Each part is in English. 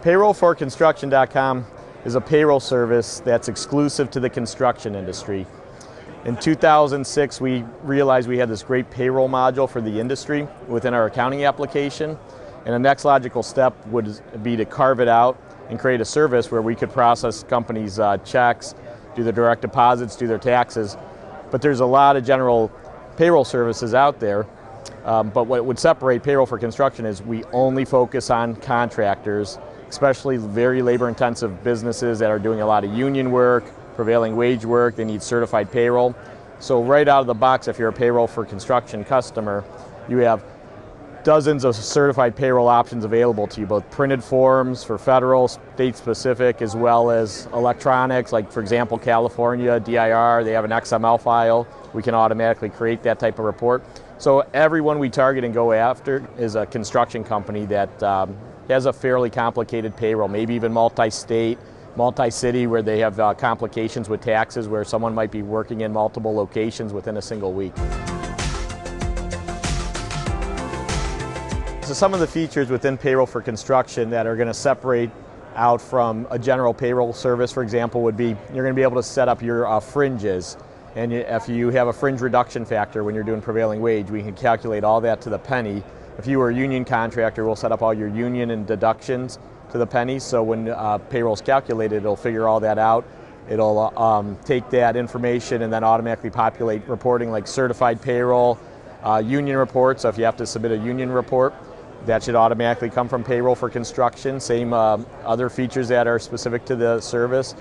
Payroll4Construction.com is a payroll service that's exclusive to the construction industry. In 2006, we realized we had this great payroll module for the industry within our accounting application, and the next logical step would be to carve it out and create a service where we could process companies' checks, do their direct deposits, do their taxes. But there's a lot of general payroll services out there. But what would separate Payroll4Construction is we only focus on contractors, especially very labor-intensive businesses that are doing a lot of union work, prevailing wage work. They need certified payroll. So right out of the box, if you're a Payroll4Construction customer, you have dozens of certified payroll options available to you, both printed forms for federal, state-specific, as well as electronics, like for example, California, DIR, they have an XML file. We can automatically create that type of report. So everyone we target and go after is a construction company that has a fairly complicated payroll, maybe even multi-state, multi-city, where they have complications with taxes, where someone might be working in multiple locations within a single week. So some of the features within Payroll4Construction that are going to separate out from a general payroll service, for example, would be you're going to be able to set up your fringes. And if you have a fringe reduction factor when you're doing prevailing wage, we can calculate all that to the penny. If you were a union contractor, we'll set up all your union and deductions to the penny. So when payroll's calculated, it'll figure all that out. It'll take that information and then automatically populate reporting like certified payroll, union reports. So if you have to submit a union report, that should automatically come from Payroll4Construction. Same other features that are specific to the service.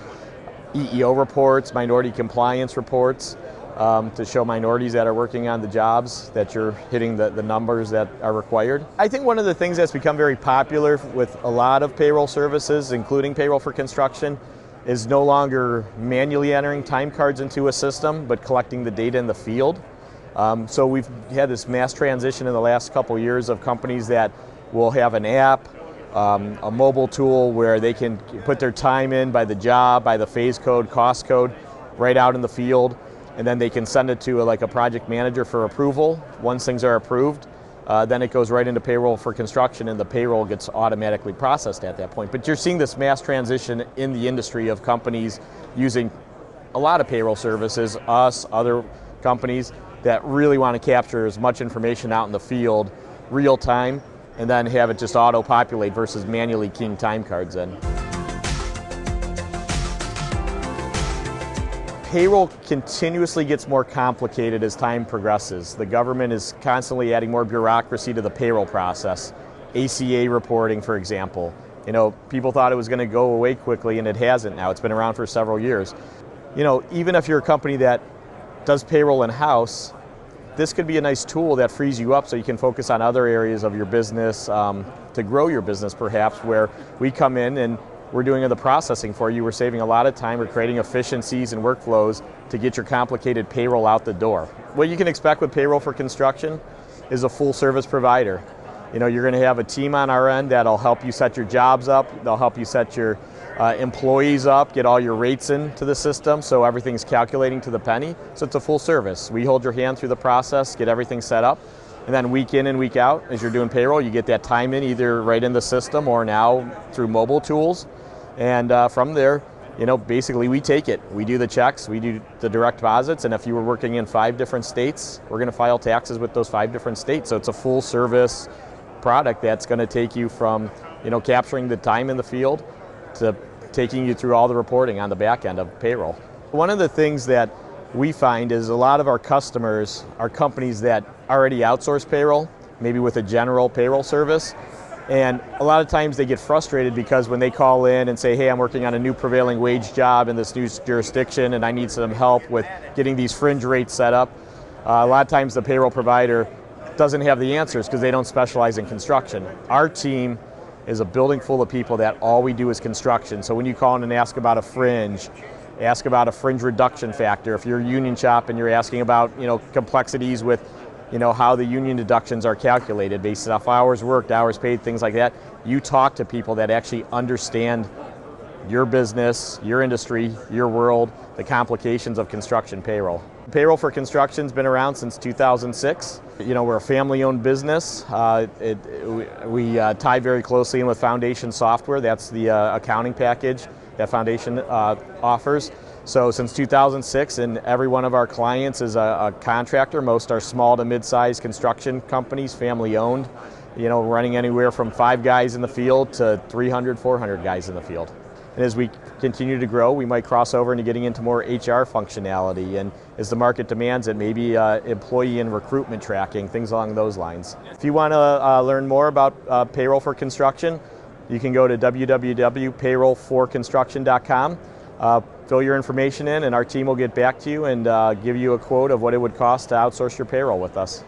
EEO reports, minority compliance reports to show minorities that are working on the jobs that you're hitting the numbers that are required. I think one of the things that's become very popular with a lot of payroll services, including Payroll4Construction, is no longer manually entering time cards into a system, but collecting the data in the field. So we've had this mass transition in the last couple of years of companies that will have an app, a mobile tool where they can put their time in by the job, by the phase code, cost code, right out in the field, and then they can send it to like a project manager for approval. Once things are approved, then it goes right into Payroll4Construction and the payroll gets automatically processed at that point. But you're seeing this mass transition in the industry of companies using a lot of payroll services, us, other companies that really want to capture as much information out in the field, real time, and then have it just auto-populate versus manually keying time cards in. Payroll continuously gets more complicated as time progresses. The government is constantly adding more bureaucracy to the payroll process. ACA reporting, for example. You know, people thought it was going to go away quickly and it hasn't now. It's been around for several years. You know, even if you're a company that does payroll in-house, this could be a nice tool that frees you up so you can focus on other areas of your business to grow your business perhaps, where we come in and we're doing the processing for you. We're saving a lot of time. We're creating efficiencies and workflows to get your complicated payroll out the door. What you can expect with Payroll4Construction is a full service provider. You know, you're going to have a team on our end that'll help you set your jobs up. They'll help you set your employees up, get all your rates into the system so everything's calculating to the penny. So it's a full service. We hold your hand through the process, get everything set up, and then week in and week out, as you're doing payroll, you get that time in either right in the system or now through mobile tools. And from there, you know, basically we take it. We do the checks, we do the direct deposits, and if you were working in 5 different states, we're going to file taxes with those 5 different states. So it's a full service product that's going to take you from, you know, capturing the time in the field to taking you through all the reporting on the back end of payroll. One of the things that we find is a lot of our customers are companies that already outsource payroll, maybe with a general payroll service. And a lot of times they get frustrated because when they call in and say, hey, I'm working on a new prevailing wage job in this new jurisdiction and I need some help with getting these fringe rates set up, a lot of times the payroll provider doesn't have the answers because they don't specialize in construction. Our team is a building full of people that all we do is construction. So when you call in and ask about a fringe reduction factor, if you're a union shop and you're asking about, you know, complexities with, you know, how the union deductions are calculated based off hours worked, hours paid, things like that, you talk to people that actually understand your business, your industry, your world, the complications of construction payroll. Payroll for Construction's been around since 2006. You know, we're a family-owned business. We tie very closely in with Foundation Software. That's the accounting package that Foundation offers. So since 2006, and every one of our clients is a contractor. Most are small to mid-sized construction companies, family-owned. You know, running anywhere from 5 guys in the field to 300, 400 guys in the field. And as we continue to grow, we might cross over into getting into more HR functionality, and as the market demands it, maybe employee and recruitment tracking, things along those lines. If you want to learn more about Payroll for Construction, you can go to www.payroll4construction.com. Fill your information in, and our team will get back to you and give you a quote of what it would cost to outsource your payroll with us.